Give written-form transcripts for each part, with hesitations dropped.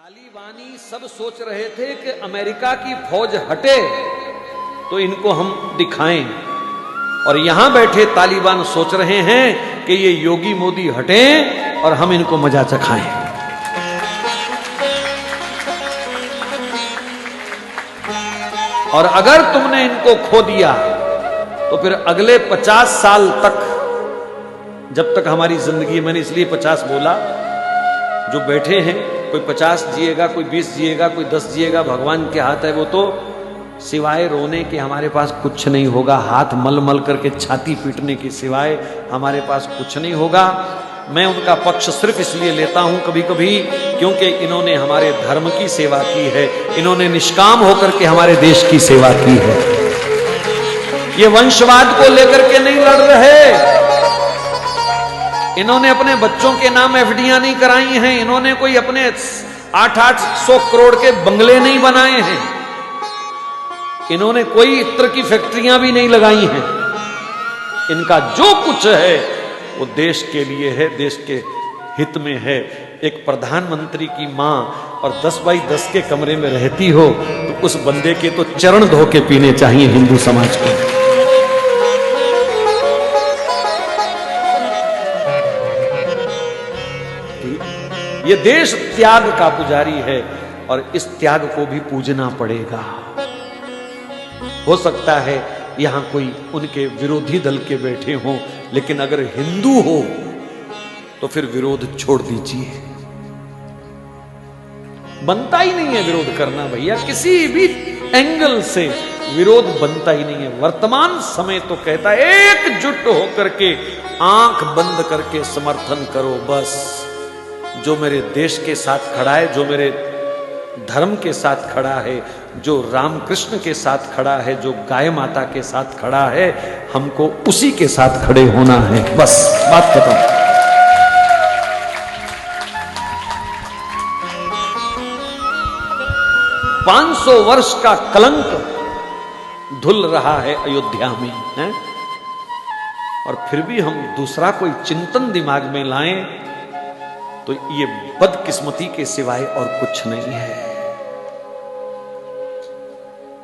तालिबानी सब सोच रहे थे कि अमेरिका की फौज हटे तो इनको हम दिखाएं, और यहां बैठे तालिबान सोच रहे हैं कि ये योगी मोदी हटें और हम इनको मजा चखाएं। और अगर तुमने इनको खो दिया तो फिर अगले 50 साल तक, जब तक हमारी जिंदगी, मैंने इसलिए 50 बोला, जो बैठे हैं कोई 50 जिएगा, कोई 20 जिएगा, कोई 10 जिएगा, भगवान के हाथ है। वो तो सिवाय रोने के हमारे पास कुछ नहीं होगा, हाथ मल मल करके छाती पीटने के सिवाय हमारे पास कुछ नहीं होगा। मैं उनका पक्ष सिर्फ इसलिए लेता हूं कभी कभी क्योंकि इन्होंने हमारे धर्म की सेवा की है, इन्होंने निष्काम होकर के हमारे देश की सेवा की है। ये वंशवाद को लेकर के नहीं लड़ रहे, इन्होंने अपने बच्चों के नाम एफडीआं नहीं कराई हैं, इन्होंने कोई अपने 800 करोड़ के बंगले नहीं बनाए हैं, इन्होंने कोई इत्र की फैक्ट्रियां भी नहीं लगाई हैं। इनका जो कुछ है वो देश के लिए है, देश के हित में है। एक प्रधानमंत्री की मां और 10 बाई 10 के कमरे में रहती हो तो उस बंदे के तो चरण धो के पीने चाहिए हिंदू समाज को। ये देश त्याग का पुजारी है और इस त्याग को भी पूजना पड़ेगा। हो सकता है यहां कोई उनके विरोधी दल के बैठे हों, लेकिन अगर हिंदू हो तो फिर विरोध छोड़ दीजिए। बनता ही नहीं है विरोध करना भैया, किसी भी एंगल से विरोध बनता ही नहीं है। वर्तमान समय तो कहता है एकजुट होकर के आंख बंद करके समर्थन करो। बस जो मेरे देश के साथ खड़ा है, जो मेरे धर्म के साथ खड़ा है, जो रामकृष्ण के साथ खड़ा है, जो गाय माता के साथ खड़ा है, हमको उसी के साथ खड़े होना है। बस बात खत्म। पांच 500 वर्ष का कलंक धुल रहा है अयोध्या में है? और फिर भी हम दूसरा कोई चिंतन दिमाग में लाएं तो ये बदकिस्मती के सिवाय और कुछ नहीं है।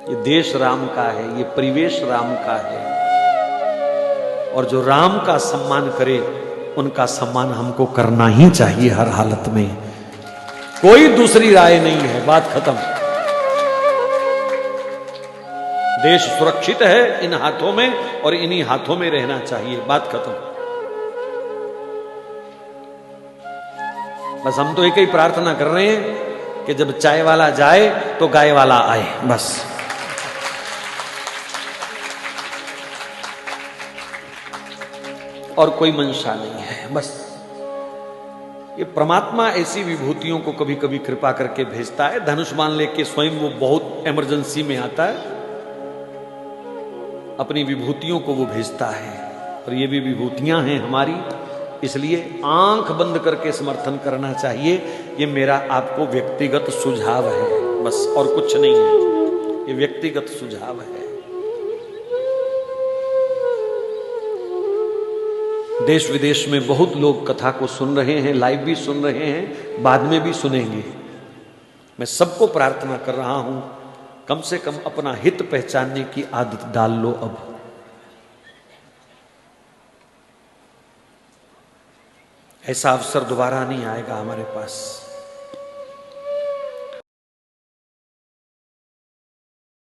ये देश राम का है, ये परिवेश राम का है, और जो राम का सम्मान करे उनका सम्मान हमको करना ही चाहिए हर हालत में। कोई दूसरी राय नहीं है, बात खत्म। देश सुरक्षित है इन हाथों में और इन्हीं हाथों में रहना चाहिए, बात खत्म। बस हम तो एक ही प्रार्थना कर रहे हैं कि जब चाय वाला जाए तो गाय वाला आए, बस। और कोई मंशा नहीं है, बस। ये परमात्मा ऐसी विभूतियों को कभी कभी कृपा करके भेजता है। धनुष्मान लेके स्वयं वो बहुत इमरजेंसी में आता है, अपनी विभूतियों को वो भेजता है, और ये भी विभूतियां हैं हमारी, इसलिए आंख बंद करके समर्थन करना चाहिए। ये मेरा आपको व्यक्तिगत सुझाव है, बस, और कुछ नहीं है। ये व्यक्तिगत सुझाव है। देश विदेश में बहुत लोग कथा को सुन रहे हैं, लाइव भी सुन रहे हैं, बाद में भी सुनेंगे। मैं सबको प्रार्थना कर रहा हूं, कम से कम अपना हित पहचानने की आदत डाल लो। अब ऐसा अवसर दोबारा नहीं आएगा हमारे पास।